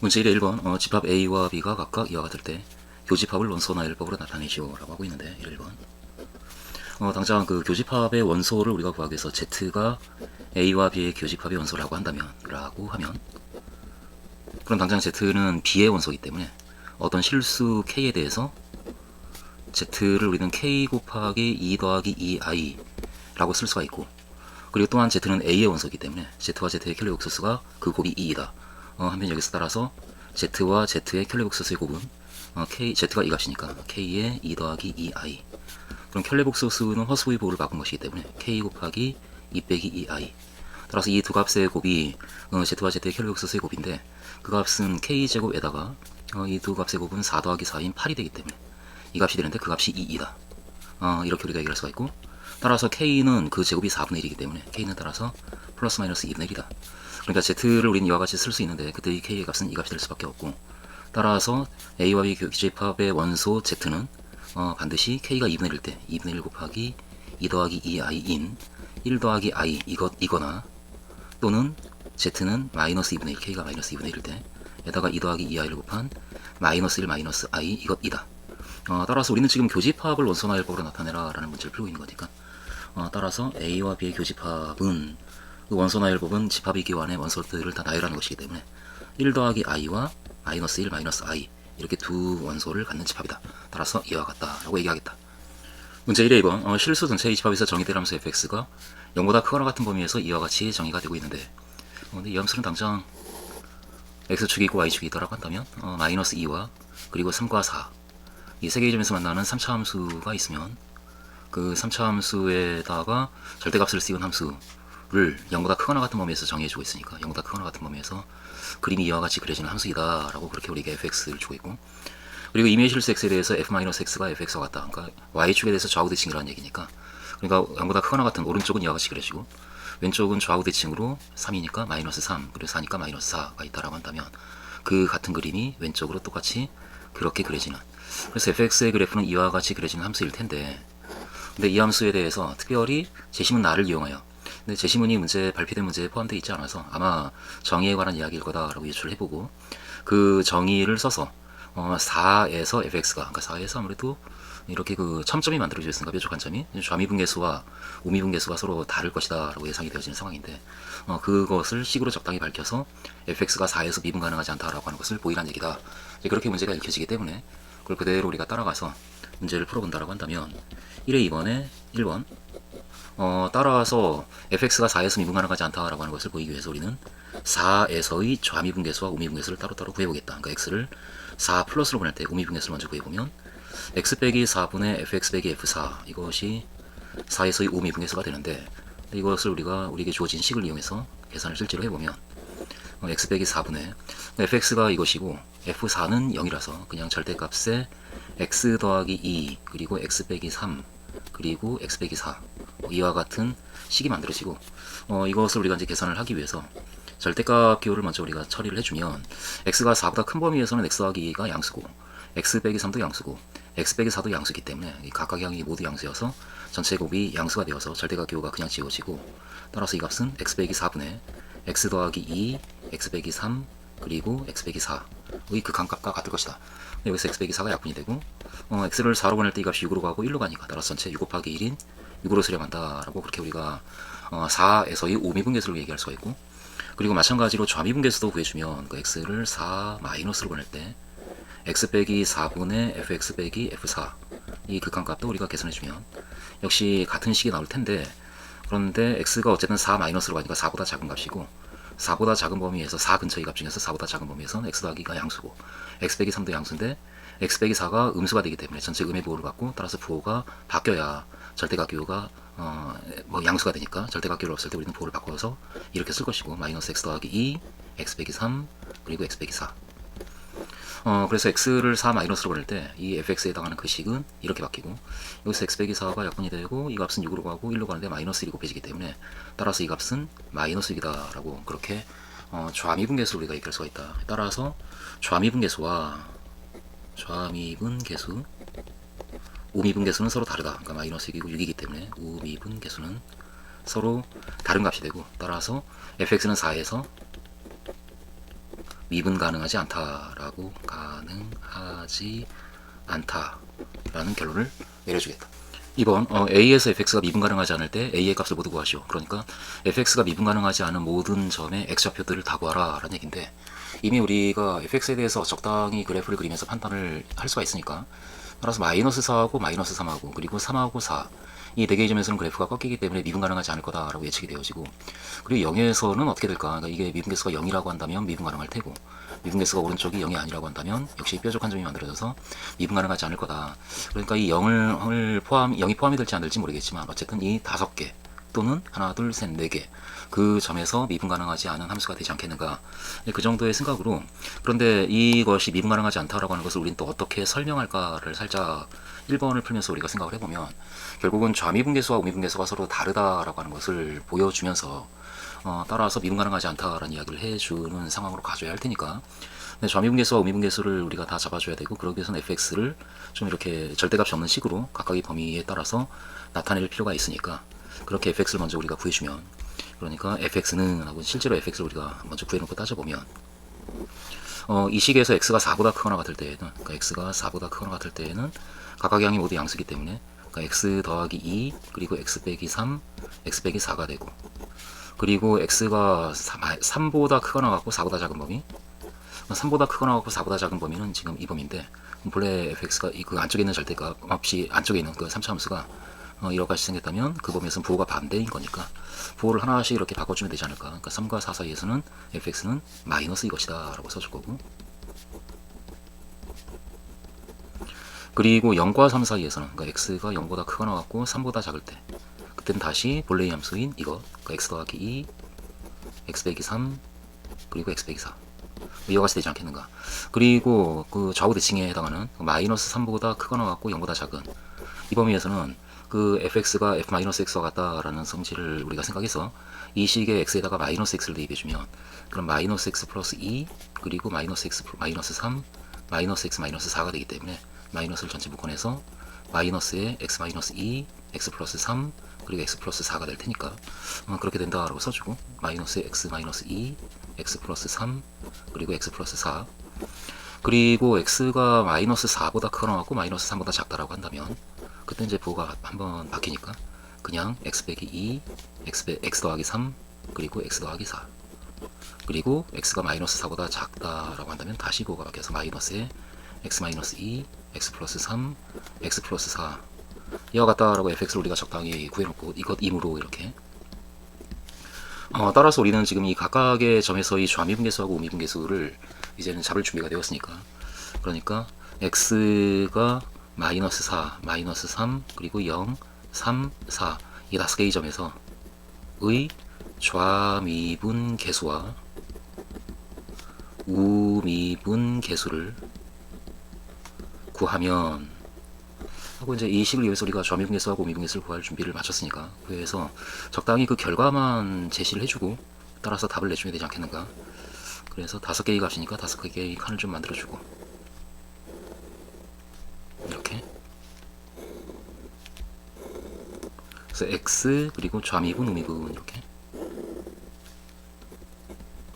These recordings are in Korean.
문제 1의 1번 집합 A와 B가 각각 이와 같을 때 교집합을 원소나 일법으로 나타내시오 라고 하고 있는데 1의 1번 당장 그 교집합의 원소를 우리가 구하기 위해서 Z가 A와 B의 교집합의 원소라고 한다면 그럼 당장 Z는 B의 원소이기 때문에 어떤 실수 K에 대해서 Z를 우리는 K 곱하기 2 더하기 2i 라고 쓸 수가 있고, 그리고 또한 Z는 A의 원소이기 때문에 Z와 Z의 켈레국수수가 그 곱이 2이다. 한편 여기서 따라서 Z와 Z의 켈레국수수의 곱은 Z가 이 값이니까 K의 2 더하기 2i. 그럼 켈레국수수는 허수의 부호를 바꾼 것이기 때문에 K 곱하기 2 빼기 2i. 따라서 이 두 값의 곱이 Z와 Z의 켈레국수수의 곱인데, 그 값은 K제곱에다가 이 두 값의 곱은 4 더하기 4인 8이 되기 때문에 이 값이 되는데 그 값이 2이다. 이렇게 우리가 얘기할 수가 있고, 따라서 K는 그 제곱이 4분의 1이기 때문에 K는 따라서 플러스 마이너스 2분의 1이다. 그러니까 Z를 우리는 이와 같이 쓸 수 있는데, 그때 이 K의 값은 이 값이 될 수밖에 없고, 따라서 A와 B 교집합의 원소 Z는 반드시 K가 2분의 1일 때 2분의 1 곱하기 2 더하기 2i인 1 더하기 i 이거나, 또는 Z는 마이너스 2분의 1, K가 마이너스 2분의 1일 때 에다가 2 더하기 2i를 곱한 마이너스 1 마이너스 i 이것이다. 따라서 우리는 지금 교집합을 원소나 일법으로 나타내라 라는 문제를 풀고 있는 거니까, 따라서 A와 B의 교집합은 그 원소나 일법은 집합이 기환의 원소들을 다 나열하는 것이기 때문에 1 더하기 i와 마이너스 1 마이너스 i 이렇게 두 원소를 갖는 집합이다. 따라서 이와 같다 라고 얘기하겠다. 문제 1의 2번 실수 전체의 집합에서 정의될 함수 fx가 0보다 크거나 같은 범위에서 이와 같이 정의가 되고 있는데, 근데 이 함수는 당장 x축이 있고 y축이 있다고 한다면 마이너스 2와 그리고 3과 4 이 세 개의 점에서 만나는 3차 함수가 있으면, 그 3차 함수에다가 절대값을 씌운 함수를 0보다 크거나 같은 범위에서 정의해주고 있으니까 0보다 크거나 같은 범위에서 그림이 이와 같이 그려지는 함수이다 라고 그렇게 우리에게 fx를 주고 있고, 그리고 임의의 실수 x에 대해서 f-x가 fx와 같다. 그러니까 y축에 대해서 좌우 대칭이라는 얘기니까, 그러니까 0보다 크거나 같은 오른쪽은 이와 같이 그려지고 왼쪽은 좌우 대칭으로 3이니까 마이너스 3 그리고 4니까 마이너스 4가 있다라고 한다면 그 같은 그림이 왼쪽으로 똑같이 그렇게 그려지는, 그래서 fx의 그래프는 이와 같이 그려지는 함수일 텐데, 근데 이 함수에 대해서 특별히 제시문 나를 이용하여, 근데 제시문이 발표된 문제에 포함되어 있지 않아서 아마 정의에 관한 이야기일 거다라고 예출을 해보고, 그 정의를 써서 4에서 fx가, 그러니까 4에서 아무래도 이렇게 그 첨점이 만들어져 있으니까 뾰족한 점이 좌미분계수와 우미분계수가 서로 다를 것이다 라고 예상이 되어지는 상황인데, 그것을 식으로 적당히 밝혀서 fx가 4에서 미분 가능하지 않다라고 하는 것을 보이란 얘기다. 그렇게 문제가 읽혀지기 때문에 그걸 그대로 우리가 따라가서 문제를 풀어본다라고 한다면 1의 2번에 1번 따라서 fx가 4에서 미분 가능하지 않다라고 하는 것을 보이기 위해서 우리는 4에서의 좌미분계수와 우미분계수를 따로따로 구해보겠다. 그러니까 x를 4 플러스로 보낼 때 우미분계수를 먼저 구해보면 x 빼기 4분의 fx 빼기 f4 이것이 4에서의 우미분계수가 되는데, 이것을 우리에게 주어진 식을 이용해서 계산을 실제로 해보면 x 빼기 4분의 fx가 이것이고 f4는 0이라서 그냥 절대값에 x 더하기 2 그리고 x 빼기 3 그리고 x 빼기 4 이와 같은 식이 만들어지고, 이것을 우리가 이제 계산을 하기 위해서 절대값 기호를 먼저 우리가 처리를 해주면 x가 4보다 큰 범위에서는 x 더하기 2가 양수고 x 빼기 3도 양수고 x 빼기 4도 양수이기 때문에 각각 양이 모두 양수여서 전체 곱이 양수가 되어서 절대값 기호가 그냥 지워지고, 따라서 이 값은 x 빼기 4분의 x 더하기 2 x 빼기 3 그리고 x 빼기 4의 극한값과 같을 것이다. 여기서 x 빼기 4가 약분이 되고, x를 4로 보낼 때 이 값이 6으로 가고 1로 가니까 따라서 전체 6 곱하기 1인 6으로 수렴한다 라고 그렇게 우리가 4에서의 우미분계수를 얘기할 수가 있고, 그리고 마찬가지로 좌미분계수도 구해주면 그 x를 4 마이너스로 보낼 때 x 빼기 4분의 fx 빼기 f4 이 극한값도 우리가 계산해주면 역시 같은 식이 나올 텐데, 그런데 x가 어쨌든 4 마이너스로 가니까 4보다 작은 값이고, 4보다 작은 범위에서 4 근처의 값 중에서 4보다 작은 범위에서는 x 더하기가 양수고 x 빼기 3도 양수인데 x 빼기 4가 음수가 되기 때문에 전체 음의 부호를 갖고, 따라서 부호가 바뀌어야 절대값 기호가 양수가 되니까 절대값 기호를 없을 때 우리는 부호를 바꿔서 이렇게 쓸 것이고, 마이너스 x 더하기 2 x 빼기 3 그리고 x 빼기 4. 그래서 x를 4 마이너스로 보낼 때 이 fx에 해당하는 그 식은 이렇게 바뀌고, 여기서 x 빼기 4가 약분이 되고 이 값은 6으로 가고 1로 가는데 마이너스 1이 곱해지기 때문에 따라서 이 값은 마이너스 6이다 라고 그렇게 좌미분계수를 우리가 얘기할 수가 있다. 따라서 좌미분계수와 우미분계수는 서로 다르다. 그러니까 마이너스 6이고 6이기 때문에 우미분계수는 서로 다른 값이 되고, 따라서 fx는 4에서 미분 가능하지 않다라고 가능하지 않다라는 결론을 내려주겠다. 2번 A에서 fx가 미분 가능하지 않을 때 A의 값을 모두 구하시오. 그러니까 fx가 미분 가능하지 않은 모든 점의 x좌표들을 다 구하라 라는 얘기인데, 이미 우리가 fx에 대해서 적당히 그래프를 그리면서 판단을 할 수가 있으니까, 따라서 마이너스 4하고 마이너스 3하고 그리고 3하고 4, 이 4개의 점에서는 그래프가 꺾이기 때문에 미분 가능하지 않을 거다라고 예측이 되어지고, 그리고 0에서는 어떻게 될까? 그러니까 이게 미분계수가 0이라고 한다면 미분 가능할 테고, 미분계수가 오른쪽이 0이 아니라고 한다면 역시 뾰족한 점이 만들어져서 미분 가능하지 않을 거다. 그러니까 이 0이 포함이 될지 안 될지 모르겠지만 어쨌든 이 5개 또는 하나, 둘, 셋, 4개 그 점에서 미분 가능하지 않은 함수가 되지 않겠는가, 그 정도의 생각으로. 그런데 이것이 미분 가능하지 않다라고 하는 것을 우리는 또 어떻게 설명할까를 살짝 1번을 풀면서 우리가 생각을 해보면, 결국은 좌미분계수와 우미분계수가 서로 다르다라고 하는 것을 보여주면서 따라서 미분 가능하지 않다라는 이야기를 해주는 상황으로 가져야 할 테니까, 좌미분계수와 우미분계수를 우리가 다 잡아줘야 되고, 그러기 위해서는 fx를 좀 이렇게 절대값이 없는 식으로 각각의 범위에 따라서 나타낼 필요가 있으니까, 그렇게 fx를 먼저 우리가 구해주면, 그러니까 fx는 하고 실제로 fx를 우리가 먼저 구해놓고 따져보면, 이 식에서 x가 4보다 크거나 같을 때에는, 그러니까 x가 4보다 크거나 같을 때에는 각각의 양이 모두 양수기 때문에, 그러니까 x 더하기 2 그리고 x 빼기 3 x 빼기 4가 되고, 그리고 x가 3보다 크거나 같고 4보다 작은 범위, 3보다 크거나 같고 4보다 작은 범위는 지금 이 범위인데, 본래 fx가 그 안쪽에 있는 절대값 없이 안쪽에 있는 그 3차 함수가 이렇게까지 생겼다면 그 범위에서는 부호가 반대인 거니까 부호를 하나씩 이렇게 바꿔주면 되지 않을까. 그러니까 3과 4 사이에서는 fx는 마이너스 이것이다 라고 써줄 거고, 그리고 0과 3 사이에서는, 그러니까 x가 0보다 크거나 같고 3보다 작을 때, 그때는 다시 본래의 함수인 이것, 그러니까 x 더하기 2 x 빼기 3 그리고 x 빼기 4 이와 같이 되지 않겠는가. 그리고 그 좌우 대칭에 해당하는 마이너스 3보다 크거나 같고 0보다 작은 이 범위에서는 그 fx가 f-x와 같다라는 성질을 우리가 생각해서 이 식의 x에다가 마이너스 x를 대입해주면, 그럼 마이너스 x 플러스 2 그리고 마이너스 x 마이너스 3 마이너스 x 마이너스 4가 되기 때문에 마이너스를 전체 묶어내서 마이너스에 x 마이너스 2 x 플러스 3 그리고 x 플러스 4가 될 테니까 그렇게 된다라고 써주고, 마이너스에 x 마이너스 2 x 플러스 3 그리고 x 플러스 4, 그리고 x가 마이너스 4보다 크거나 같고 마이너스 3보다 작다라고 한다면, 그때 이제 부호가 한번 바뀌니까 그냥 x 빼기 2 x 더하기 3 그리고 x 더하기 4, 그리고 x가 마이너스 4보다 작다라고 한다면 다시 부호가 바뀌어서 마이너스에 x 마이너스 2 x 플러스 3 x 플러스 4 이와 같다라고 fx를 우리가 적당히 구해놓고 이것 임으로 이렇게 따라서 우리는 지금 이 각각의 점에서 이 좌미분계수하고 우미분계수를 이제는 잡을 준비가 되었으니까, 그러니까 x가 마이너스 4, 마이너스 3, 그리고 0, 3, 4 이 5개의 점에서 의 좌미분계수와 우미분계수를 구하면 하고, 이제 이 식을 위해서 우리가 좌미분계수하고 우미분계수를 구할 준비를 마쳤으니까, 그래서 적당히 그 결과만 제시를 해주고 따라서 답을 내주면 되지 않겠는가. 그래서 5개의 값이니까 5개의 칸을 좀 만들어주고, 이렇게. 그래서 x 그리고 좌미분 우미분, 이렇게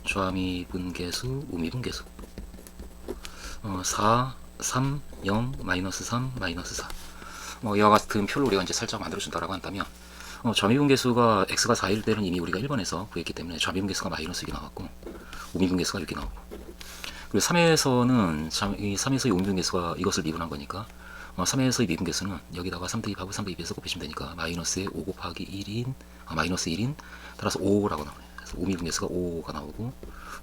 좌미분계수 우미분계수 4 3 0 마이너스 3 마이너스 4 이와 같은 표를 우리가 이제 살짝 만들어준다라고 한다면, 좌미분계수가 x가 4일 때는 이미 우리가 1번에서 구했기 때문에 좌미분계수가 마이너스 6이 나왔고 우미분계수가 6이 나오고, 그리고 3에서는 이 3에서 우미분계수가 이것을 미분한 거니까 3에서의 미분계수는 여기다가 3 대입하고 3 대입해서 곱해주면 되니까 마이너스에 5 곱하기 1인 마이너스 1인 따라서 5라고 나오네. 그래서 우미분계수가 5가 나오고,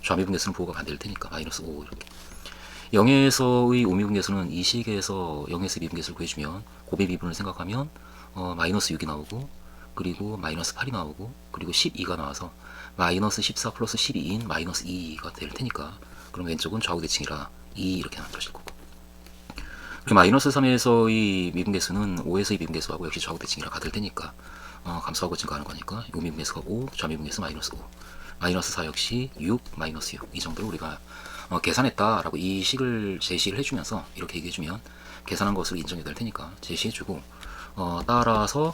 좌미분계수는 부호가 반대일 테니까 마이너스 5 이렇게. 0에서의 우미분계수는 이 식에서 0에서 미분계수를 구해주면 곱의 미분을 생각하면 마이너스 6이 나오고, 그리고 마이너스 8이 나오고, 그리고 12가 나와서 마이너스 14 플러스 12인 마이너스 2가 될 테니까, 그럼 왼쪽은 좌우 대칭이라 2 이렇게 만들어질 거고, 그리고 마이너스 3에서의 미분계수는 5에서의 미분계수하고 역시 좌우 대칭이라 같을 테니까 감소하고 증가하는 거니까 우미분계수가 5, 좌미분계수 마이너스 5, 마이너스 4 역시 6, 마이너스 6 이 정도로 우리가 계산했다라고 이 식을 제시를 해주면서 이렇게 얘기해주면 계산한 것을 인정이 될 테니까 제시해주고, 따라서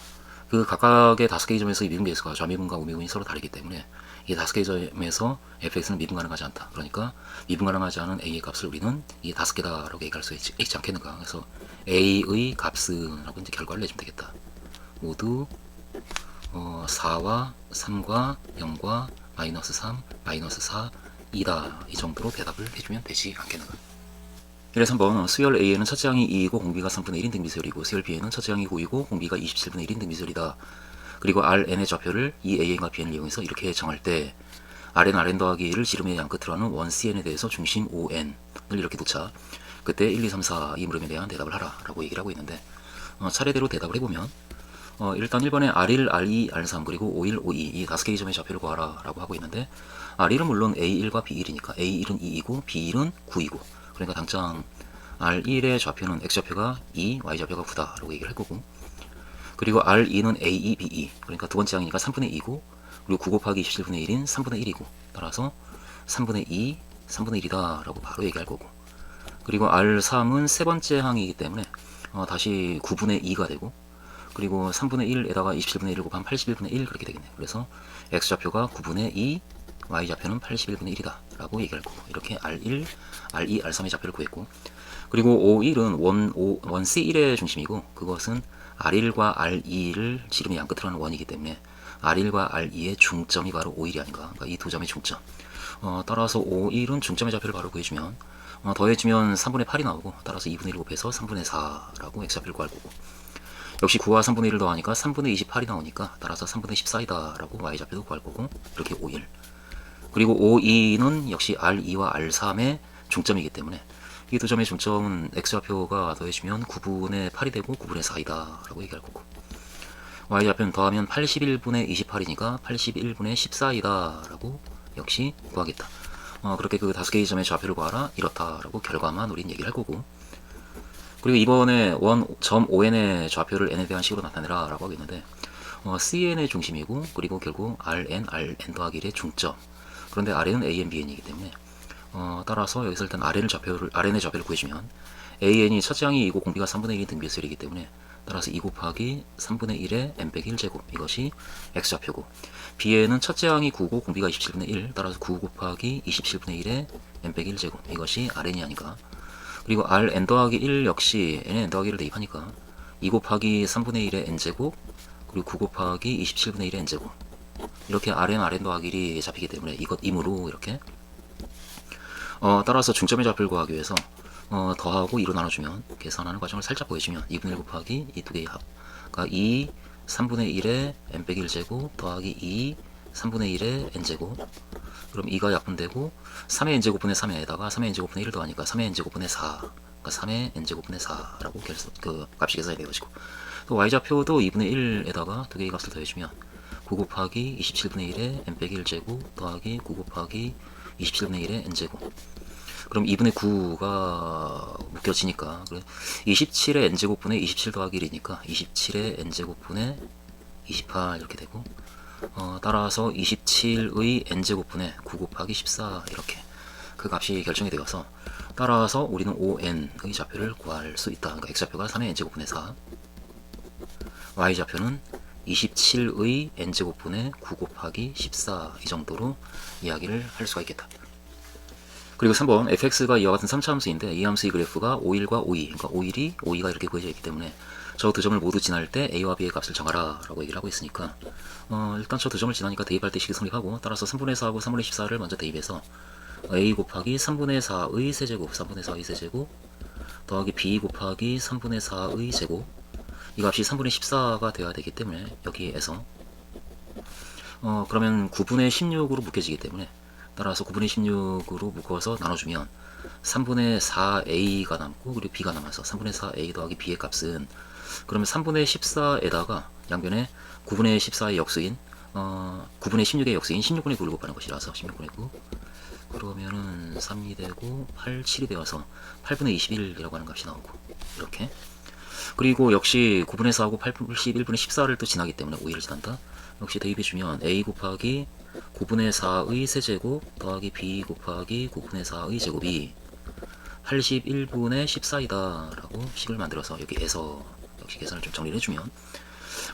그 각각의 5개의 점에서 이 미분 계수가 좌미분과 우미분이 서로 다르기 때문에 이 5개의 점에서 fx는 미분 가능하지 않다. 그러니까 미분 가능하지 않은 a의 값을 우리는 이 5개다라고 얘기할 수 있지 않겠는가. 그래서 a의 값은라고 이제 결과를 내주면 되겠다. 모두 4와 3과 0과 마이너스 3, 마이너스 4, 2다. 이 정도로 대답을 해주면 되지 않겠는가. 그래서 한번 수열 A에는 첫째 항이 2이고 공비가 3분의 1인 등비수열이고 수열 B에는 첫째 항이 9이고 공비가 27분의 1인 등비수열이다. 그리고 Rn의 좌표를 이 AN과 BN을 이용해서 이렇게 정할 때 Rn, Rn 더하기 1을 지름의 양 끝으로 하는 원 CN에 대해서 중심 ON을 이렇게 놓자. 그때 1, 2, 3, 4 이 물음에 대한 대답을 하라 라고 얘기를 하고 있는데 차례대로 대답을 해보면 일단 1번에 R1, R2, R3 그리고 O1, O2 이 5개의 점의 좌표를 구하라 라고 하고 있는데 R1은 물론 A1과 B1이니까 A1은 2이고 B1은 9이고 그러니까 당장 R1의 좌표는 X좌표가 2, Y좌표가 9다 라고 얘기를 할 거고 그리고 R2는 A2, B2 그러니까 두 번째 항이니까 3분의 2고 그리고 9 곱하기 27분의 1인 3분의 1이고 따라서 3분의 2, 3분의 1이다 라고 바로 얘기할 거고 그리고 R3은 세 번째 항이기 때문에 다시 9분의 2가 되고 그리고 3분의 1에다가 27분의 1을 곱하면 81분의 1 그렇게 되겠네. 그래서 X좌표가 9분의 2, Y좌표는 81분의 1이다 라고 얘기할 거고 이렇게 R1, R2, R3의 좌표를 구했고 그리고 O1은 원 C1의 중심이고 그것은 R1과 R2를 지름의 양 끝으로 하는 원이기 때문에 R1과 R2의 중점이 바로 O1이 아닌가. 그러니까 이 두 점의 중점. 따라서 O1은 중점의 좌표를 바로 구해주면 더해주면 3분의 8이 나오고 따라서 2분의 1 곱해서 3분의 4라고 X좌표를 구할 거고 역시 9와 3분의 1을 더하니까 3분의 28이 나오니까 따라서 3분의 14이다 라고 Y좌표도 구할 거고 이렇게 O1 그리고 O2는 역시 R2와 R3의 중점이기 때문에 이 두 점의 중점은 X좌표가 더해주면 9분의 8이 되고 9분의 4이다 라고 얘기할 거고 Y좌표는 더하면 81분의 28이니까 81분의 14이다 라고 역시 구하겠다. 그렇게 그 5개의 점의 좌표를 구하라 이렇다 라고 결과만 우린 얘기를 할 거고 그리고 이번에 점 ON의 좌표를 n에 대한 식으로 나타내라 라고 하겠는데 CN의 중심이고 그리고 결국 RN 더하기 1의 중점 그런데 Rn은 AN, BN이기 때문에 따라서 여기서 일단 Rn의 좌표를 구해주면 AN이 첫째 항이 2고 공비가 3분의 1인 등비수열이기 때문에 따라서 2 곱하기 3분의 1의 n 빼기 1제곱 이것이 X좌표고 B에는 첫째 항이 9고 공비가 27분의 1 따라서 9 곱하기 27분의 1의 n 빼기 1제곱 이것이 Rn이 아닌가. 그리고 Rn 더하기 1 역시 n에 n 더하기 1을 대입하니까 2 곱하기 3분의 1의 n제곱 그리고 9 곱하기 27분의 1의 n제곱 이렇게 Rn 더하기 1이 잡히기 때문에 이것 임으로 이렇게 따라서 중점의 좌표를 구하기 위해서 더하고 2로 나눠주면 계산하는 과정을 살짝 보여주면 2분의 1 곱하기 이 두 개의 합 그러니까 2, 3분의 1의 n 빼기 1제곱 더하기 2, 3분의 1의 n제곱 그럼 2가 약분되고 3의 n제곱분의 3에다가 3의 n제곱분의 1을 더하니까 3의 n제곱분의 4 그러니까 3의 n제곱분의 4라고 그 값이 계산이 되어지고 또 y좌표도 2분의 1에다가 두 개의 값을 더해주면 9 곱하기 27분의 1의 n 빼기 1제곱 더하기 9 곱하기 27분의 1의 n제곱 그럼 2분의 9가 묶여지니까 27의 n제곱분의 27 더하기 1이니까 27의 n제곱분의 28 이렇게 되고 따라서 27의 n제곱분의 9 곱하기 14 이렇게 그 값이 결정이 되어서 따라서 우리는 ON의 좌표를 구할 수 있다. 그러니까 X좌표가 3의 n제곱분의 4 Y좌표는 27의 n제곱분의 9 곱하기 14 이 정도로 이야기를 할 수가 있겠다. 그리고 3번 fx가 이와 같은 3차 함수인데 이 함수의 그래프가 5일과 5이 그러니까 5가 이렇게 구해져 있기 때문에 저 두 점을 모두 지날 때 a와 b의 값을 정하라 라고 얘기를 하고 있으니까 일단 저 두 점을 지나니까 대입할 때 식이 성립하고 따라서 3분의 4하고 3분의 14를 먼저 대입해서 a 곱하기 3분의 4의 세제곱 3분의 4의 세제곱 더하기 b 곱하기 3분의 4의 제곱 이 값이 3분의 14가 되어야 되기 때문에 여기에서 그러면 9분의 16으로 묶여지기 때문에 따라서 9분의 16으로 묶어서 나눠주면 3분의 4a가 남고 그리고 b가 남아서 3분의 4a 더하기 b의 값은 그러면 3분의 14에다가 양변에 9분의 14의 역수인 9분의 16의 역수인 16분의 9를 곱하는 것이라서 16분의 9 그러면은 3이 되고 8, 7이 되어서 8분의 21이라고 하는 값이 나오고 이렇게 그리고 역시 9분의 4하고 81분의 14를 또 지나기 때문에 5일을 지난다 역시 대입해주면 a 곱하기 9분의 4의 세제곱 더하기 b 곱하기 9분의 4의 제곱이 81분의 14이다 라고 식을 만들어서 여기에서 역시 계산을 좀 정리를 해주면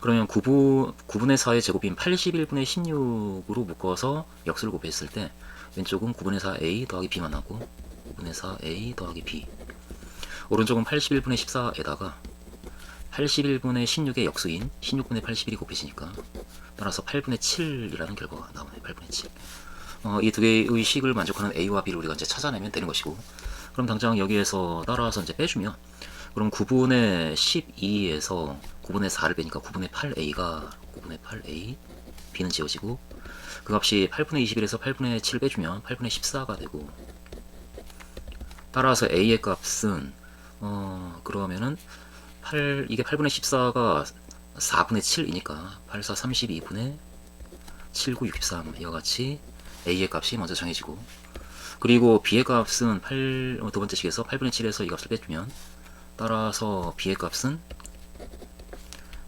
그러면 9분의 4의 제곱인 81분의 16으로 묶어서 역수를 곱했을 때 왼쪽은 9분의 4a 더하기 b만 나고 9분의 4a 더하기 b, 오른쪽은 81분의 14에다가 81분의 16의 역수인 16분의 81이 곱해지니까 따라서 8분의 7이라는 결과가 나오네. 8분의 7. 이 두 개의 식을 만족하는 a와 b를 우리가 이제 찾아내면 되는 것이고, 그럼 당장 여기에서 따라서 이제 빼주면, 그럼 9분의 12에서 9분의 4를 빼니까 9분의 8a가 9분의 8a, b는 지워지고, 그 값이 8분의 21에서 8분의 7을 빼주면 8분의 14가 되고, 따라서 a의 값은 그러면은 이게 8분의 14가 4분의 7이니까 8, 4, 32분의 7, 9, 63 이와 같이 a의 값이 먼저 정해지고, 그리고 b의 값은 두 번째 식에서 8분의 7에서 이 값을 빼주면 따라서 b의 값은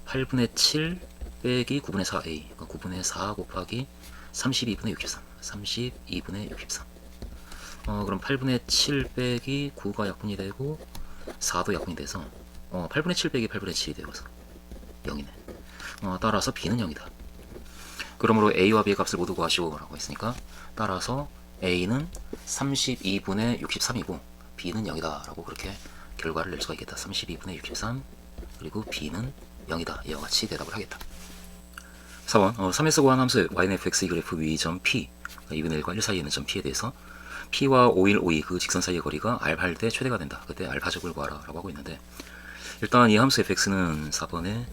8분의 7 빼기 9분의 4a, 그러니까 9분의 4 곱하기 32분의 63, 32분의 63. 그럼 8분의 7 빼기 9가 약분이 되고 4도 약분이 돼서 8분의 7 빼기 8분의 7이 되어서 0이네. 따라서 b는 0이다. 그러므로 a와 b의 값을 모두 구하시오 라고 했으니까 따라서 a는 32분의 63이고 b는 0이다 라고 그렇게 결과를 낼 수가 있겠다. 32분의 63 그리고 b는 0이다. 이와 같이 대답을 하겠다. 4번 3에서 구한 함수 yfx의 그래프 위점 p 2분의 1과 1 사이에 있는 점 p에 대해서 p와 5, 1, 5, 2 그 직선 사이의 거리가 알파일 때 최대가 된다. 그때 알파적을 구하라 라고 하고 있는데, 일단 이 함수 fx는 4번에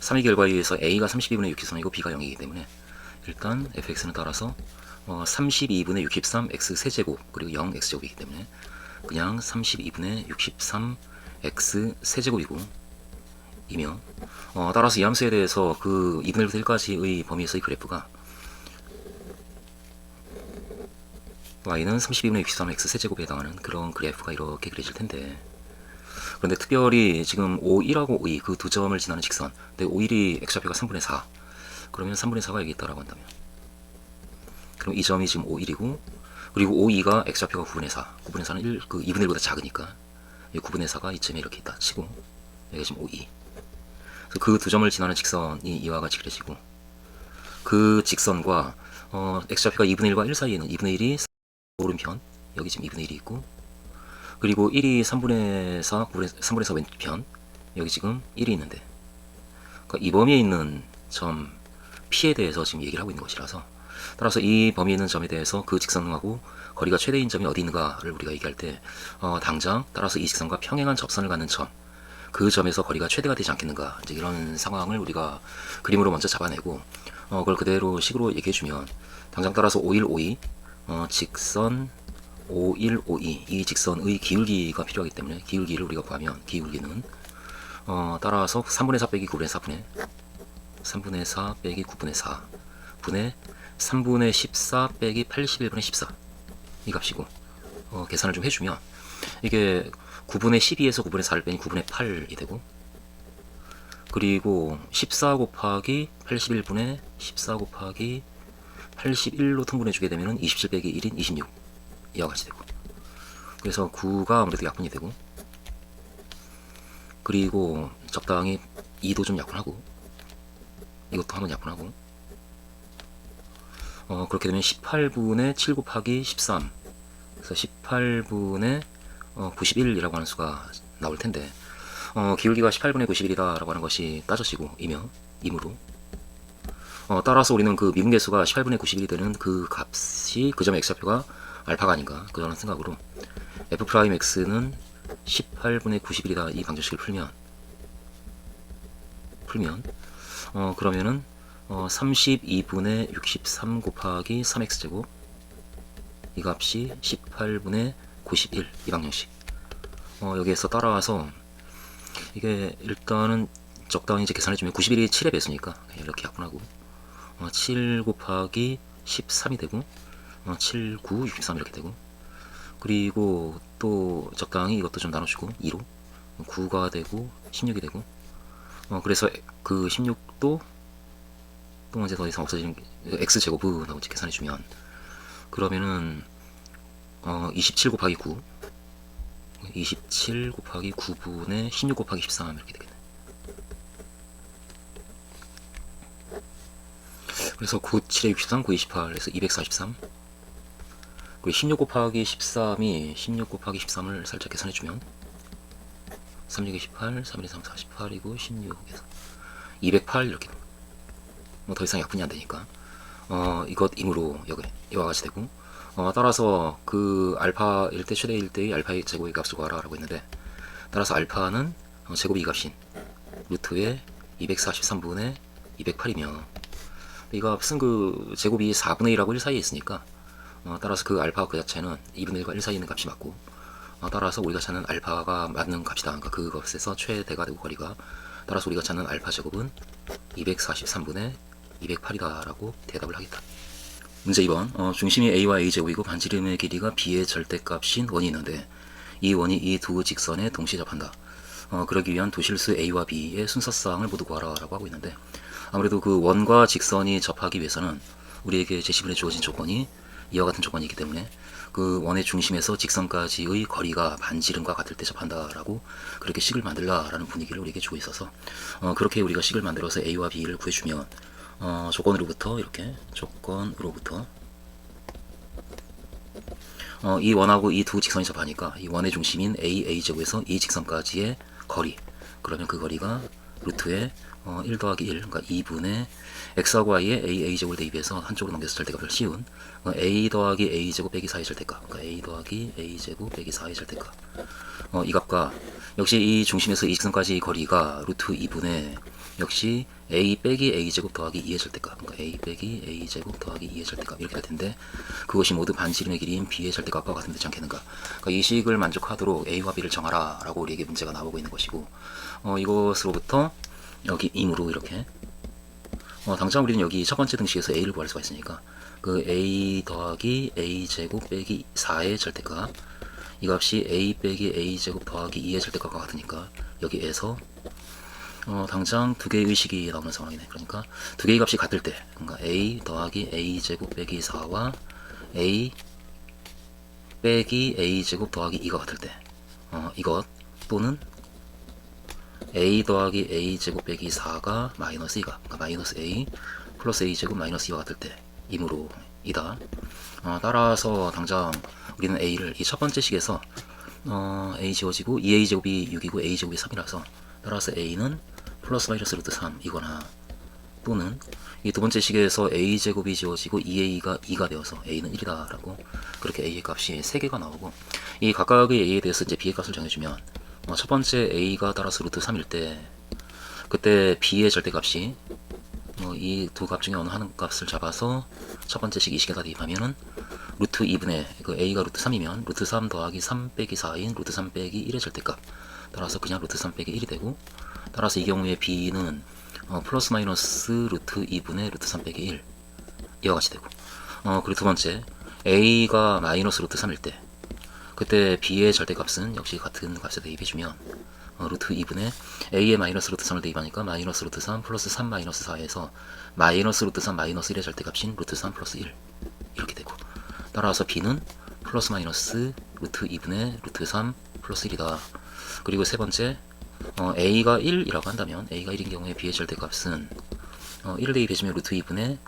3의 결과에 의해서 a가 32분의 63이고 b가 0이기 때문에 일단 fx는 따라서 32분의 63 x 세제곱 그리고 0 x제곱이기 때문에 그냥 32분의 63 x 세제곱이고 이며 따라서 이 함수에 대해서 그 2분의 1부터 1까지의 범위에서의 그래프가 y는 32분의 63 x 세제곱에 해당하는 그런 그래프가 이렇게 그려질 텐데, 그런데 특별히 지금 5, 1하고 5, 2 그 두 점을 지나는 직선, 근데 5, 1이 x좌표가 3분의 4, 그러면 3분의 4가 여기 있다라고 한다면, 그럼 이 점이 지금 5, 1이고, 그리고 5, 2가 x좌표가 9분의 4, 9분의 4는 1, 그 2분의 1보다 작으니까 9분의 4가 이점에 이렇게 있다 치고, 여기가 지금 5, 2. 그 두 점을 지나는 직선이 이와 같이 그려지고, 그 직선과 x좌표가 2분의 1과 1 사이에는 2분의 1이 오른편, 여기 지금 2분의 1이 있고, 그리고 1이 3분의 4, 3분의 4 왼편, 여기 지금 1이 있는데, 그러니까 이 범위에 있는 점 P에 대해서 지금 얘기를 하고 있는 것이라서, 따라서 이 범위에 있는 점에 대해서 그 직선하고 거리가 최대인 점이 어디 있는가를 우리가 얘기할 때 당장 따라서 이 직선과 평행한 접선을 갖는 점, 그 점에서 거리가 최대가 되지 않겠는가, 이제 이런 상황을 우리가 그림으로 먼저 잡아내고 그걸 그대로 식으로 얘기해주면 당장 따라서 51, 52 직선 5152 이 직선의 기울기가 필요하기 때문에 기울기를 우리가 구하면 기울기는 따라서 3분의 4 빼기 9분의 4분의 3분의 4 빼기 9분의 4 분의 3분의 14 빼기 81분의 14 이 값이고, 계산을 좀 해주면 이게 9분의 12에서 9분의 4를 빼니 9분의 8이 되고, 그리고 14 곱하기 81분의 14 곱하기 81로 통분해주게 되면 27 빼기 1인 26 이와 같이 되고, 그래서 9가 아무래도 약분이 되고, 그리고 적당히 2도 좀 약분하고 이것도 한번 약분하고 그렇게 되면 18분의 7 곱하기 13, 그래서 18분의 91이라고 하는 수가 나올 텐데, 기울기가 18분의 91이다 라고 하는 것이 따져지고 이므로 따라서 우리는 그 미분계수가 18분의 91이 되는 그 값이 그 점의 x좌표가 알파가 아닌가, 그런 생각으로 f'x는 18분의 91이다 이 방정식을 풀면 그러면은 32분의 63 곱하기 3x제곱 이 값이 18분의 91 이 방정식, 여기에서 따라와서 이게 일단은 적당히 이제 계산해주면 91이 7의 배수니까 이렇게 약분하고 7 곱하기 13이 되고 7, 9, 63 이렇게 되고, 그리고 또 적당히 이것도 좀 나눠주고 2로 9가 되고 16이 되고, 그래서 그 16도 또 이제 더 이상 없어지는 x제곱은 하고 계산해주면 그러면은 27 곱하기 9 27 곱하기 9분의 16 곱하기 13 이렇게 되겠네. 그래서 9, 7에 63, 9, 28에서 243. 그리고 16 곱하기 13이 16 곱하기 13을 살짝 계산해주면 3, 6, 28, 3, 1, 3, 48이고 16에서 208 이렇게. 뭐 더 이상 약분이 안 되니까 이것 임으로 이와 같이 되고, 따라서 그 알파일 때 최대일 때의 알파의 제곱의 값을 구하라 라고 했는데, 따라서 알파는 제곱이 값인 루트의 243분의 208이며, 이 값은 그 제곱이 4분의 1하고 1 사이에 있으니까 따라서 그 알파 그 자체는 2분의 1과 1 사이에 있는 값이 맞고, 따라서 우리가 찾는 알파가 맞는 값이다. 그러니까 그 값에서 최대가 되고 거리가, 따라서 우리가 찾는 알파 제곱은 243분의 208이다 라고 대답을 하겠다. 문제 2번. 중심이 a와 a제곱이고 반지름의 길이가 b의 절대값인 원이 있는데 이 원이 이 두 직선에 동시에 접한다. 그러기 위한 두 실수 a와 b의 순서쌍을 모두 구하라 라고 하고 있는데, 아무래도 그 원과 직선이 접하기 위해서는 우리에게 제시문에 주어진 조건이 이와 같은 조건이기 때문에 그 원의 중심에서 직선까지의 거리가 반지름과 같을 때 접한다라고 그렇게 식을 만들라라는 분위기를 우리에게 주고 있어서, 그렇게 우리가 식을 만들어서 a와 b를 구해주면 조건으로부터 이렇게 조건으로부터 이 원하고 이 두 직선이 접하니까 이 원의 중심인 a제곱에서 이 직선까지의 거리, 그러면 그 거리가 루트의 1 더하기 1, 그러니까 2분의 x하고 y의 a제곱을 대입해서 한쪽으로 넘겨서 절대값을 씌운 a 더하기 a제곱 빼기 4의 절대값, 그러니까 a 더하기 a제곱 빼기 4의 절대값, 이 값과 역시 이 중심에서 이 직선까지의 거리가 루트 2분의 역시 a 빼기 a제곱 더하기 2의 절대값, 그러니까 a 빼기 a제곱 더하기 2의 절대값 이렇게 될 텐데, 그것이 모두 반지름의 길이인 b의 절대값과 같은 되지 않겠는가. 그러니까 이 식을 만족하도록 a와 b를 정하라 라고 우리에게 문제가 나오고 있는 것이고, 이것으로부터 여기 임으로 이렇게 당장 우리는 여기 첫 번째 등식에서 a를 구할 수가 있으니까 그 a 더하기 a제곱 빼기 4의 절대값, 이 값이 a 빼기 a제곱 더하기 2의 절대값과 같으니까 여기에서 당장 두 개의 식이 나오는 상황이네. 그러니까 두 개의 값이 같을 때, 그러니까 a 더하기 a제곱 빼기 4와 a 빼기 a제곱 더하기 2가 같을 때, 이것 또는 a 더하기 a제곱 빼기 4가 마이너스 2가, 그러니까 마이너스 a 플러스 a제곱 마이너스 2와 같을 때 이므로 이다. 따라서 당장 우리는 a를 이 첫 번째 식에서 a 지워지고 2a제곱이 6이고 a제곱이 3이라서 따라서 a는 플러스 마이너스 루트 3이거나, 또는 이 두 번째 식에서 a제곱이 지워지고 2a가 2가 되어서 a는 1이다 라고 그렇게 a의 값이 3개가 나오고, 이 각각의 a에 대해서 이제 b의 값을 정해주면 첫 번째 a가 따라서 루트 3일 때 그때 b의 절대값이 이 두 값 중에 어느 한 값을 잡아서 첫 번째 식 이 식에다 대입하면은 루트 2분의 그 a가 루트 3이면 루트 3 더하기 3 빼기 4인 루트 3 빼기 1의 절대값, 따라서 그냥 루트 3 빼기 1이 되고, 따라서 이 경우에 b는 플러스 마이너스 루트 2분의 루트 3 빼기 1 이와 같이 되고, 그리고 두 번째 a가 마이너스 루트 3일 때 그때 b의 절대값은 역시 같은 값에 대입해주면 루트 2분의 a의 마이너스 루트 3을 대입하니까 마이너스 루트 3 플러스 3 마이너스 4에서 마이너스 루트 3 마이너스 1의 절대값인 루트 3 플러스 1 이렇게 되고, 따라서 b는 플러스 마이너스 루트 2분의 루트 3 플러스 1이다. 그리고 세 번째 a가 1이라고 한다면 a가 1인 경우에 b의 절대값은 1을 대입해주면 루트 2분의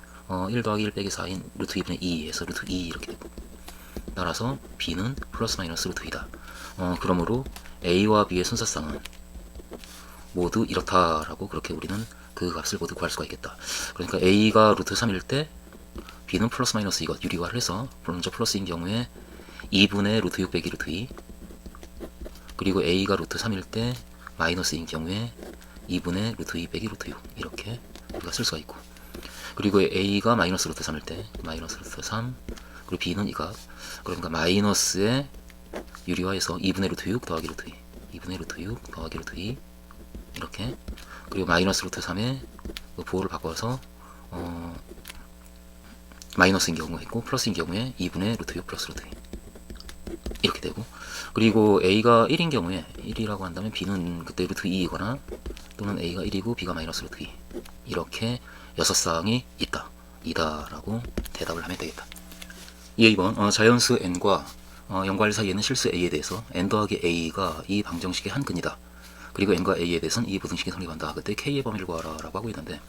1 더하기 1 빼기 4인 루트 2분의 2에서 루트 2 이렇게 되고, 따라서 b는 플러스 마이너스 루트 2다. 그러므로 a와 b의 순서쌍은 모두 이렇다라고 그렇게 우리는 그 값을 모두 구할 수가 있겠다. 그러니까 a가 루트 3일 때 b는 플러스 마이너스 이것 유리화를 해서 먼저 플러스인 경우에 2분의 루트 6 빼기 루트 2, 그리고 a가 루트 3일 때 마이너스인 경우에 2분의 루트 2 빼기 루트 6 이렇게 우리가 쓸 수가 있고, 그리고 a가 마이너스 루트 3일 때 마이너스 루트 3, 그리고 b는 이 값, 그러니까 마이너스에 유리화해서 2분의 루트 6 더하기 루트 2, 2분의 루트 6 더하기 루트 2 이렇게, 그리고 마이너스 루트 3에 그 보호를 바꿔서 마이너스인 경우가 있고 플러스인 경우에 2분의 루트 6 플러스 루트 2 이렇게 되고, 그리고 a가 1인 경우에 1이라고 한다면 b는 그때 루트 2이거나 또는 a가 1이고 b가 마이너스 루트 2 이렇게 6쌍이 이다 라고 대답을 하면 되겠다. 이에 2번 자연수 n과 0과 1 사이에는 실수 a에 대해서 n 더하기 a가 이 방정식의 한 근이다. 그리고 n과 a에 대해서는 이 부등식이 성립한다. 그때 k의 범위를 구하라 라고 하고 있는데,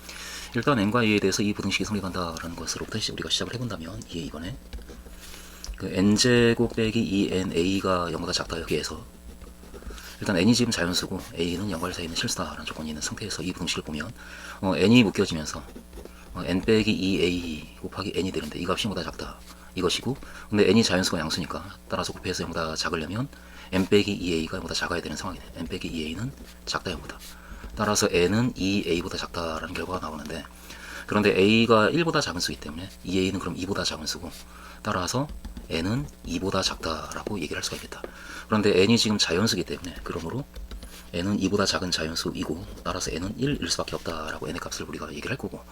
일단 n과 a에 대해서 이 부등식이 성립한다라는 것으로부터 우리가 시작을 해본다면, 이번에 그 n제곱 빼기 2na가 0보다 작다 여기에서 일단 n이 지금 자연수고 a는 연괄 사이에 있는 실수다라는 조건이 있는 상태에서 이 부등식을 보면 n이 묶여지면서 n 빼기 2a 곱하기 n이 되는데 이 값이 0보다 작다 이것이고, 근데 n이 자연수가 양수니까 따라서 곱해서 0보다 작으려면 n 빼기 2a가 0보다 작아야 되는 상황이네. n 빼기 2a는 작다 0보다. 따라서 n은 2a보다 작다라는 결과가 나오는데, 그런데 a가 1보다 작은 수이기 때문에 2a는 그럼 2보다 작은 수고, 따라서 n은 2보다 작다라고 얘기를 할 수가 있겠다. 그런데 n이 지금 자연수이기 때문에 그러므로 n은 2보다 작은 자연수이고, 따라서 n은 1일 수밖에 없다라고 n의 값을 우리가 얘기를 할 거고,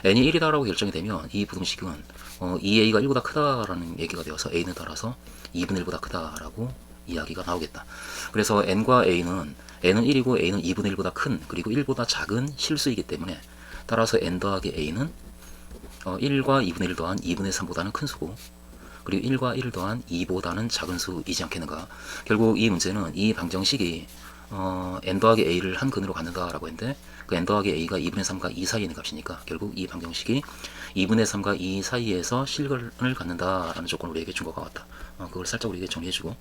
n이 1이다라고 결정이 되면 이 부등식은 2a가 1보다 크다라는 얘기가 되어서 a는 따라서 2분의 1보다 크다라고 이야기가 나오겠다. 그래서 n과 n은 1이고 a는 2분의 1보다 큰, 그리고 1보다 작은 실수이기 때문에 따라서 n 더하기 a는 1과 2분의 1 더한 2분의 3보다는 큰 수고, 그리고 1과 1 더한 2보다는 작은 수이지 않겠는가. 결국 이 문제는 이 방정식이 n 더하기 a를 한 근으로 갖는다라고 했는데, 그 n 더하기 a가 2분의 3과 2 사이에 있는 값이니까 결국 이 방정식이 2분의 3과 2 사이에서 실근을 갖는다라는 조건을 우리에게 준 것과 같다. 그걸 살짝 우리에게 정리해주고,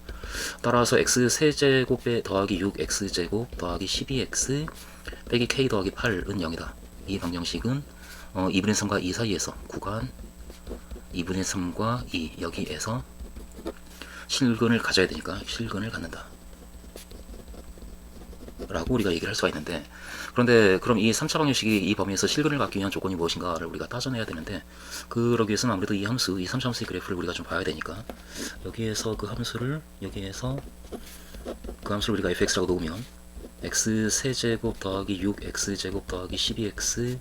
따라서 x 세제곱 더하기 6x제곱 더하기 12x 빼기 k 더하기 8은 0이다. 이 방정식은 2분의 3과 2 사이에서 구간 2분의 3과 2 여기에서 실근을 가져야 되니까 실근을 갖는다 라고 우리가 얘기를 할 수가 있는데, 그런데 그럼 이 3차 방정식이 이 범위에서 실근을 갖기 위한 조건이 무엇인가를 우리가 따져내야 되는데, 그러기 위해서는 아무래도 이 함수, 이 3차 함수의 그래프를 우리가 좀 봐야 되니까, 여기에서 그 함수를 우리가 fx라고 놓으면 x 세제곱 더하기 6x제곱 더하기 12x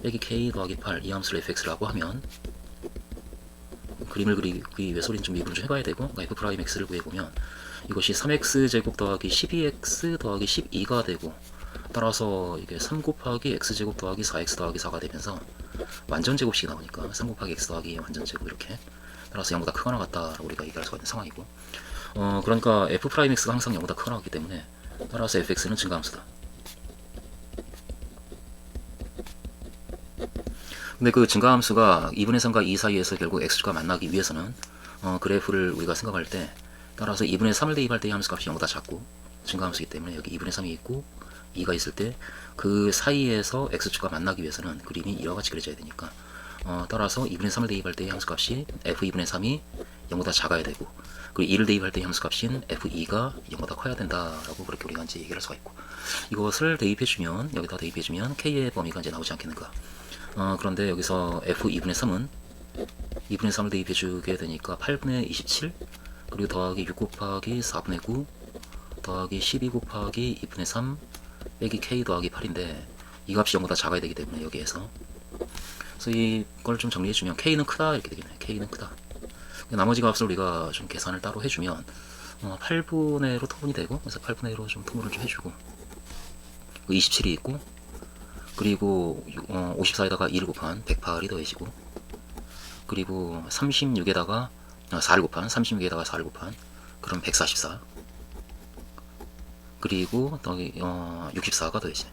빼기 k 더하기 8 이 함수를 fx라고 하면, 그림을 그리기 위해서 우리는 좀 미분을 좀 해봐야 되고, f'x를 구해보면 이것이 3x제곱 더하기 12x 더하기 12가 되고, 따라서 이게 3 곱하기 x제곱 더하기 4x 더하기 4가 되면서 완전제곱식이 나오니까 3 곱하기 x 더하기 완전제곱, 이렇게 따라서 0보다 크거나 같다라고 우리가 얘기할 수가 있는 상황이고, 그러니까 f'x가 항상 0보다 크거나 같기 때문에 따라서 fx는 증가함수다. 근데 그 증가함수가 2분의 3과 2 사이에서 결국 x가 만나기 위해서는 그래프를 우리가 생각할 때, 따라서 2분의 3을 대입할 때 이 함수 값이 0보다 작고, 증가함수이기 때문에 여기 2분의 3이 있고 2가 있을 때 그 사이에서 x축과 만나기 위해서는 그림이 이와 같이 그려져야 되니까, 따라서 2분의 3을 대입할 때 이 함수 값이 f2분의 3이 0보다 작아야 되고, 그리고 2를 대입할 때 이 함수 값인 f2가 0보다 커야 된다라고 그렇게 우리가 이제 얘기를 할 수가 있고, 이것을 대입해주면, 여기다 대입해주면 k의 범위가 이제 나오지 않겠는가. 그런데 여기서 f2분의 3은 2분의 3을 대입해주게 되니까 8분의 27, 그리고 더하기 6 곱하기 4분의 9 더하기 12 곱하기 2분의 3 빼기 k 더하기 8인데, 이 값이 0보다 작아야 되기 때문에 여기에서, 그래서 이걸 좀 정리해주면 k는 크다 이렇게 되겠네. k는 크다. 나머지 값을 우리가 좀 계산을 따로 해주면 8분의 1로 통분이 되고, 그래서 8분의 1로 좀 통분을 좀 해주고, 27이 있고, 그리고 54에다가 2를 곱한 108이 더해지고, 그리고 36에다가 4를 곱한 36에다가 4를 곱한 그럼 144, 그리고 64가 더해지네.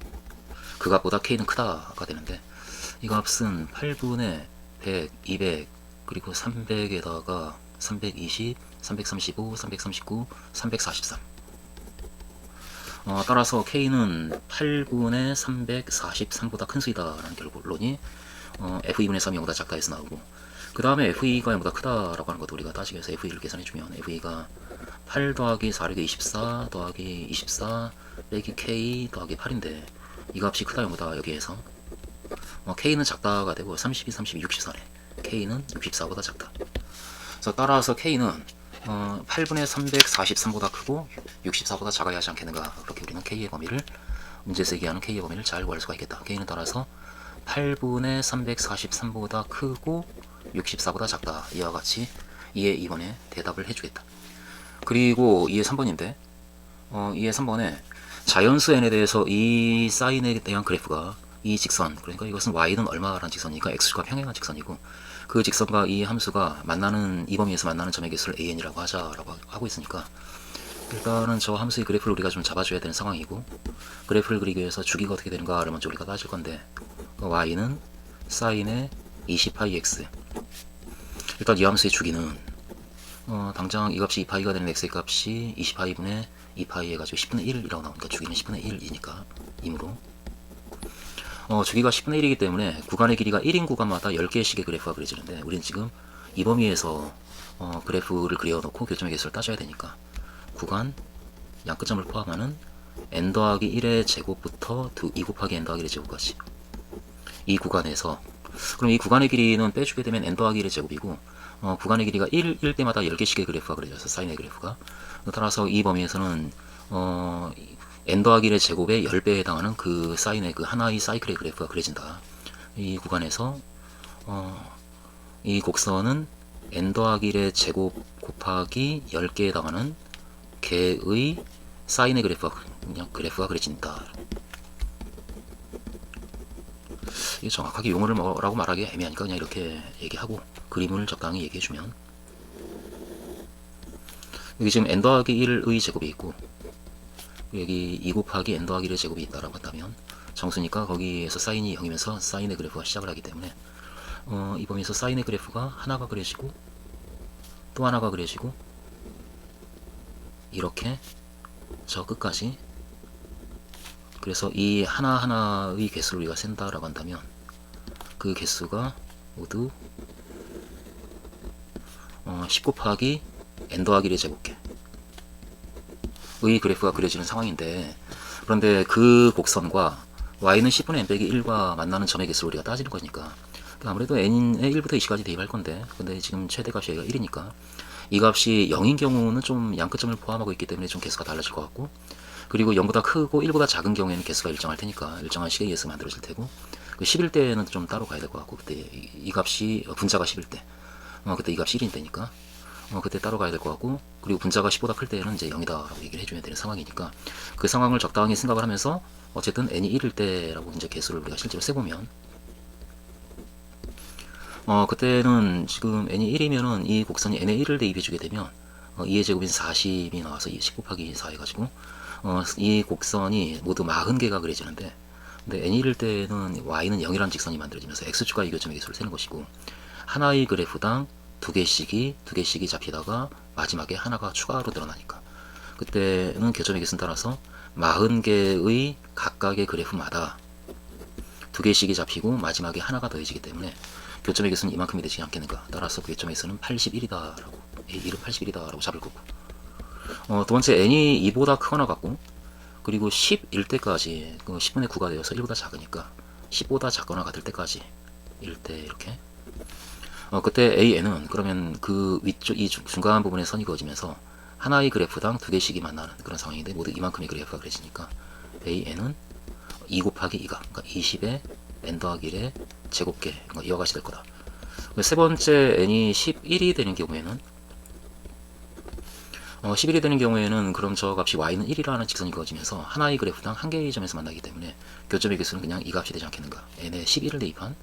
그 값보다 k는 크다가 되는데, 이 값은 8분의 100, 200, 그리고 300에다가 320, 335, 339, 343. 따라서 k는 8분의 343보다 큰 수이다라는 결론이 f2분의 3이 0보다 작다 해서 나오고, 그 다음에 f2가 0보다 크다라고 하는 것도 우리가 따지기 위해서 f2를 계산해주면 f2가 8 더하기 4, 6에 24 더하기 24 빼기 k 더하기 8인데, 이 값이 크다 0보다 여기에서 k는 작다가 되고 32, 32, 64네. k는 64보다 작다. 그래서 따라서 k는 8분의 343보다 크고 64보다 작아야 하지 않겠는가. 그렇게 우리는 k의 범위를, 문제에서 얘기하는 k의 범위를 잘 구할 수가 있겠다. k는 따라서 8분의 343보다 크고 64보다 작다. 이와 같이 2의 2번에 대답을 해주겠다. 그리고 2의 3번인데, 2의 3번에 자연수 n에 대해서 이 사인에 대한 그래프가 이 직선, 그러니까 이것은 y는 얼마라는 직선이니까 x축과 평행한 직선이고, 그 직선과 이 함수가 만나는, 이 범위에서 만나는 점의 개수를 an이라고 하자라고 하고 있으니까, 일단은 저 함수의 그래프를 우리가 좀 잡아줘야 되는 상황이고, 그래프를 그리기 위해서 주기가 어떻게 되는가를 먼저 우리가 따질 건데, y는 사인의 20πx. 일단 이 함수의 주기는 당장 이 값이 2파이가 되는 x의 값이 20파이분의 2파이 해가지고 10분의 1이라고 나오니까 주기는 10분의 1이니까 이므로 주기가 10분의 1이기 때문에 구간의 길이가 1인 구간마다 10개씩의 그래프가 그려지는데, 우리는 지금 이 범위에서 그래프를 그려놓고 교점의 개수를 따져야 되니까 구간 양끝점을 포함하는 n 더하기 1의 제곱부터 2 곱하기 n 더하기 1의 제곱까지 이 구간에서, 그럼 이 구간의 길이는 빼주게 되면 n 더하기 1의 제곱이고, 구간의 길이가 1일 때마다 10개씩의 그래프가 그려져서 사인의 그래프가, 따라서 이 범위에서는 n 더하기 1의 제곱의 10배에 해당하는 그 사인의 그 하나의 사이클의 그래프가 그려진다. 이 구간에서 이 곡선은 n 더하기 1의 제곱 곱하기 10개에 해당하는 개의 사인의 그래프가 그려진다. 이게 정확하게 용어를 뭐라고 말하기 애매하니까 그냥 이렇게 얘기하고 그림을 적당히 얘기해주면, 여기 지금 n 더하기 1의 제곱이 있고 여기 2 곱하기 n 더하기 1의 제곱이 있다라고 한다면 정수니까 거기에서 사인이 0이면서 사인의 그래프가 시작을 하기 때문에 이 범위에서 사인의 그래프가 하나가 그려지고 또 하나가 그려지고 이렇게 저 끝까지, 그래서 이 하나하나의 개수를 우리가 센다라고 한다면 그 개수가 모두 10 곱하기 n 더하기 1의 제곱개의 그래프가 그려지는 상황인데, 그런데 그 곡선과 y는 10분의 n 빼기 1과 만나는 점의 개수를 우리가 따지는 거니까 아무래도 n의 1부터 20까지 대입할 건데, 근데 지금 최대값이 여기가 1이니까 이 값이 0인 경우는 좀 양끝점을 포함하고 있기 때문에 좀 개수가 달라질 것 같고, 그리고 0보다 크고 1보다 작은 경우에는 개수가 일정할 테니까 일정한 식에 의해서 만들어질 테고, 그 10일 때는 좀 따로 가야 될 것 같고, 그때 이 값이 분자가 10일 때 그때 이 값이 1인 때니까 그때 따로 가야 될 것 같고, 그리고 분자가 10보다 클 때는 이제 0이다 라고 얘기를 해줘야 되는 상황이니까 그 상황을 적당히 생각을 하면서 어쨌든 n이 1일 때라고 이제 개수를 우리가 실제로 세보면 그때는 지금 n이 1이면은 이 곡선이 n의 1을 대입해주게 되면 2의 제곱인 40이 나와서 10 곱하기 4 해가지고 이 곡선이 모두 40개가 그려지는데, 근데 n이 1일 때는 y는 0이라는 직선이 만들어지면서 x축과 이교점의 개수를 세는 것이고, 하나의 그래프당 두 개씩이 잡히다가 마지막에 하나가 추가로 늘어나니까 그때는 교점의 개수는 따라서 40개의 각각의 그래프마다 두 개씩이 잡히고 마지막에 하나가 더해지기 때문에 교점의 개수는 이만큼이 되지 않겠는가. 따라서 그 교점의 개수는 81이다라고, A1은 81이다라고 잡을 거고, 두 번째 n이 2보다 크거나 같고, 그리고 10일 때까지 10분의 9가 되어서 1보다 작으니까 10보다 작거나 같을 때까지 1때 이렇게 그때 AN은 그러면 그 위쪽 이 중간 부분에 선이 그어지면서 하나의 그래프당 두 개씩이 만나는 그런 상황인데 모두 이만큼의 그래프가 그려지니까 AN은 2 곱하기 2가, 그러니까 20의 n 더하기 1의 제곱계, 그러니까 이와 같이 될 거다. 세 번째 n이 11이 되는 경우에는 11이 되는 경우에는 그럼 저 값이 y는 1이라는 직선이 그어지면서 하나의 그래프당 한 개의 점에서 만나기 때문에 교점의 개수는 그냥 이 값이 되지 않겠는가. n에 11을 대입한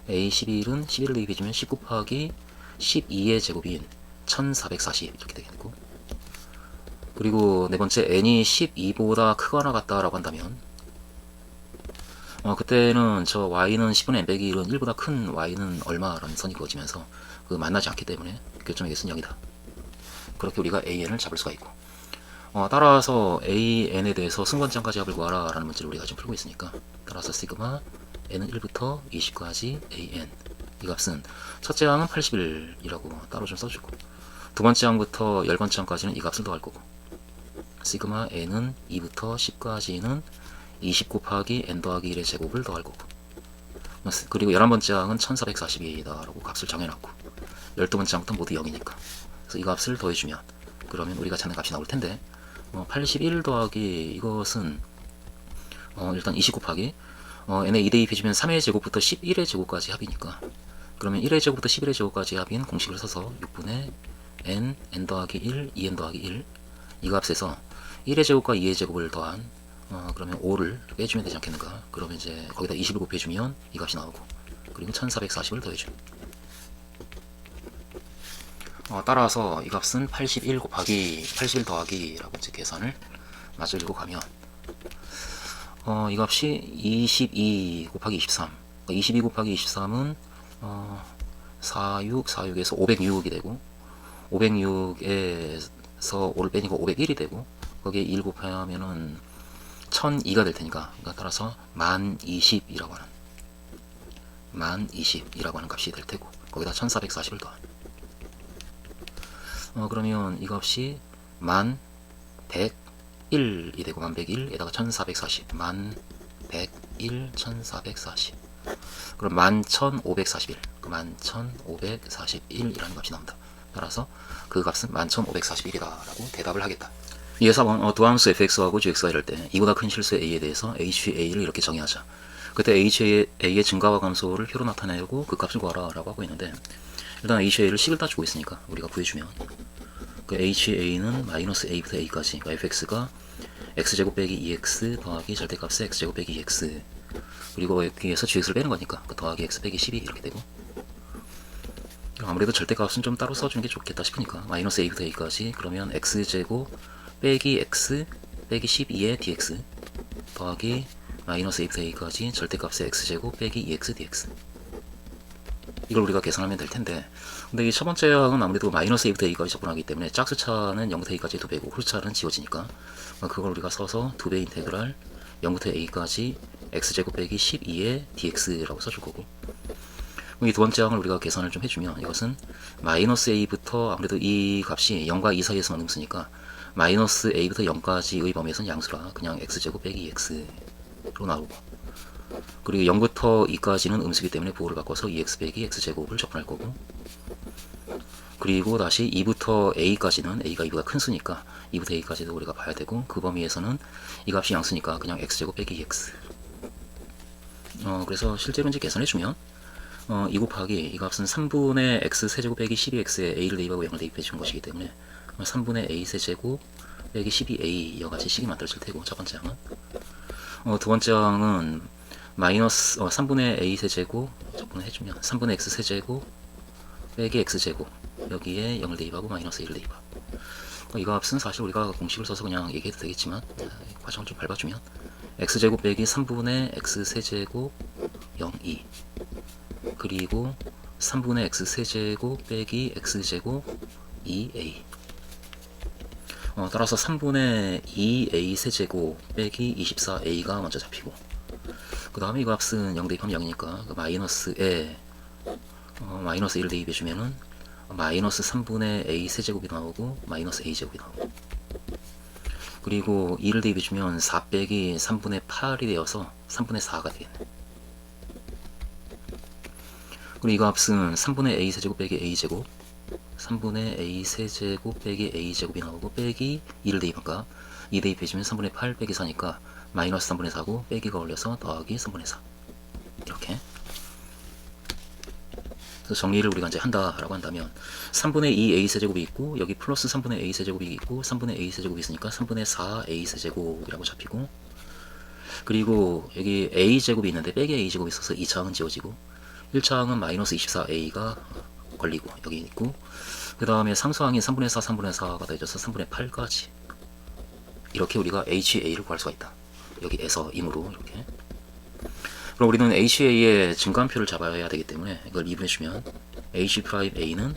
A11은 11을 대입해주면 10 곱하기 12의 제곱인 1440 이렇게 되겠고, 그리고 네 번째 n이 12보다 크거나 같다라고 한다면 그때는 저 y는 10분의 n 빼기 1은 1보다 큰 y는 얼마라는 선이 그어지면서 만나지 않기 때문에 교점의 개수는 0이다. 그렇게 우리가 an을 잡을 수가 있고, 따라서 an에 대해서 승관장까지 합을 구하라 라는 문제를 우리가 지금 풀고 있으니까, 따라서 시그마 n은 1부터 20까지 an, 이 값은 첫째 항은 81이라고 따로 좀 써주고, 두 번째 항부터 10번째 항까지는 이 값을 더할 거고, 시그마 n은 2부터 10까지는 20 곱하기 n 더하기 1의 제곱을 더할 거고, 그리고 11번째 항은 1442이다 라고 값을 정해놨고, 12번째 항부터 모두 0이니까 그래서 이 값을 더해주면 그러면 우리가 찾는 값이 나올 텐데, 81 더하기 이것은 일단 20 곱하기 n에 2 대입해주면 3의 제곱부터 11의 제곱까지 합이니까, 그러면 1의 제곱부터 11의 제곱까지 합인 공식을 써서 6분의 n 더하기 1, 2n 더하기 1, 이 값에서 1의 제곱과 2의 제곱을 더한 그러면 5를 빼주면 되지 않겠는가. 그러면 이제 거기다 20을 곱해주면 이 값이 나오고, 그리고 1440을 더해주면 따라서 이 값은 81 곱하기 81 더하기라고 이제 계산을 맞으려고 가면 이 값이 22 곱하기 23. 22 곱하기 23은 46에서 506이 되고 506에서 5를 빼니까 501이 되고 거기에 1 곱하면은 1002가 될 테니까 따라서 1020이라고 하는 1020이라고 하는 값이 될 테고 거기다 1440을 더한 그러면 이 값이 1101이 되고 1101에다가 1440 1101 1440 그럼 11541 11541이라는 값이 나온다. 따라서 그 값은 11541이다 라고 대답을 하겠다. 이 4번 도함수 fx하고 gx가 이럴 때 이보다 큰 실수 a에 대해서 ha를 이렇게 정의하자. 그때 ha의 증가와 감소를 표로 나타내고 그 값을 구하라 라고 하고 있는데 일단 ha를 식을 따주고 있으니까 우리가 구해주면 그 ha는 마이너스 a부터 a까지 그러니까 fx가 x제곱 빼기 2x 더하기 절대값의 x제곱 빼기 2x 그리고 여기에서 gx를 빼는 거니까 그 더하기 x 빼기 12 이렇게 되고 아무래도 절대값은 좀 따로 써주는 게 좋겠다 싶으니까 마이너스 a부터 a까지 그러면 x제곱 빼기 x 빼기 12의 dx 더하기 마이너스 a부터 a까지 절대값의 x제곱 빼기 2x dx 이걸 우리가 계산하면 될 텐데 근데 이 첫 번째 항은 아무래도 마이너스 a부터 a까지 접근하기 때문에 짝수차는 0부터 a까지 2배고 홀수차는 지워지니까 그걸 우리가 써서 2배 인테그랄 0부터 a까지 x제곱 빼기 12의 dx라고 써줄 거고 이 두 번째 항을 우리가 계산을 좀 해주면 이것은 마이너스 a부터 아무래도 이 값이 0과 2 사이에서만 음수니까 마이너스 a부터 0까지의 범위에서는 양수라 그냥 x제곱 빼기 x로 나오고 그리고 0부터 2까지는 음수기 때문에 부호를 바꿔서 2x 빼기 x제곱을 접근할 거고 그리고 다시 2부터 a까지는 a가 2보다 큰 수니까 2부터 a까지도 우리가 봐야 되고 그 범위에서는 이 값이 양수니까 그냥 x제곱 빼기 x 그래서 실제로 이제 계산해주면 2 곱하기 이 값은 3분의 x 세제곱 빼기 12x에 a를 대입하고 0을 대입해 준 것이기 때문에 3분의 a 세제곱 빼기 12a 여같이 식이 만들어질 테고 첫 번째 항은 두 번째 항은 마이너스 3분의 a 세제곱 접근을 해주면 3분의 x 세제곱 빼기 x제곱 여기에 0을 대입하고 마이너스 1을 대입하고 이 값은 사실 우리가 공식을 써서 그냥 얘기해도 되겠지만 과정을 좀 밟아주면 x제곱 빼기 3분의 x 세제곱 0, 2 그리고 3분의 x 세제곱 빼기 x제곱 2a 따라서 3분의 2a 세제곱 빼기 24a가 먼저 잡히고 그 다음에 이 값은 0 대입하면 0이니까 그 마이너스에 마이너스 1을 대입해주면은 마이너스 3분의 a 세제곱이 나오고 마이너스 a 제곱이 나오고 그리고 2를 대입해주면 4 빼기 3분의 8이 되어서 3분의 4가 되겠네. 그리고 이 값은 3분의 a 세제곱 빼기 a 제곱 3분의 a 세제곱 빼기 a 제곱이 나오고 빼기 2를 대입하니까 2 대입해주면 3분의 8 빼기 4니까 마이너스 3분의 4고 빼기가 올려서 더하기 3분의 4 이렇게 그래서 정리를 우리가 이제 한다라고 한다면 3분의 2 a 세제곱이 있고 여기 플러스 3분의 a 세제곱이 있고 3분의 a 세제곱이 있으니까 3분의 4 a 세제곱이라고 잡히고 그리고 여기 a 제곱이 있는데 빼기 a 제곱이 있어서 2차항은 지워지고 1차항은 마이너스 24a가 걸리고 여기 있고 그 다음에 상수항이 3분의 4 3분의 4가 더해져서 3분의 8까지 이렇게 우리가 ha를 구할 수가 있다. 여기에서 임으로 이렇게 그럼 우리는 ha의 증가함표를 잡아야 되기 때문에 이걸 미분해주면 h'a는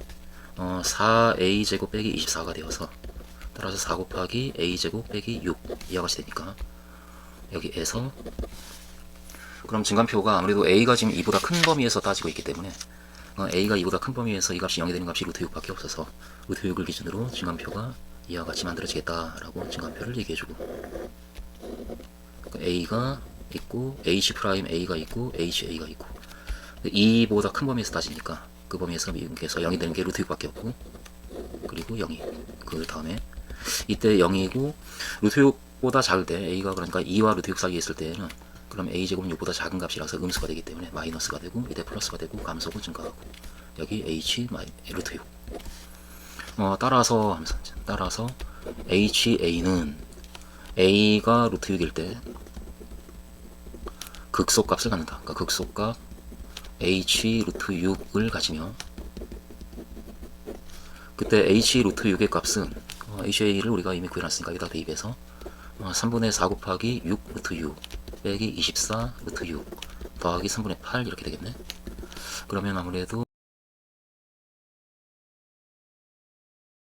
4a 제곱 빼기 24가 되어서 따라서 4 곱하기 a 제곱 빼기 6 이와 같이 되니까 여기에서 그럼 증가함표가 아무래도 a가 지금 2보다 큰 범위에서 따지고 있기 때문에 a가 2보다 큰 범위에서 이 값이 0이 되는 값이 루트 6밖에 없어서 루트 6을 기준으로 증가함표가 이와 같이 만들어지겠다라고 증가함표를 얘기해주고 a가 있고 h'a가 있고 ha가 있고 2보다 큰 범위에서 따지니까 그 범위에서 미분해서 0이 되는 게 루트 6밖에 없고 그리고 0이 그 다음에 이때 0이고 루트 6보다 작을 때 a가 그러니까 2와 루트 6 사이에 있을 때는 그럼 a제곱은 6보다 작은 값이라서 음수가 되기 때문에 마이너스가 되고 이때 플러스가 되고 감소고 증가하고 여기 h 루트 6 따라서 ha는 a가 루트 6일 때 극소값을 갖는다. 그러니까 극소값 h 루트 6을 가지며 그때 h 루트 6의 값은 ha를 우리가 이미 구해놨으니까 여기다 대입해서 3분의 4 곱하기 6 루트 6 빼기 24 루트 6 더하기 3분의 8 이렇게 되겠네. 그러면 아무래도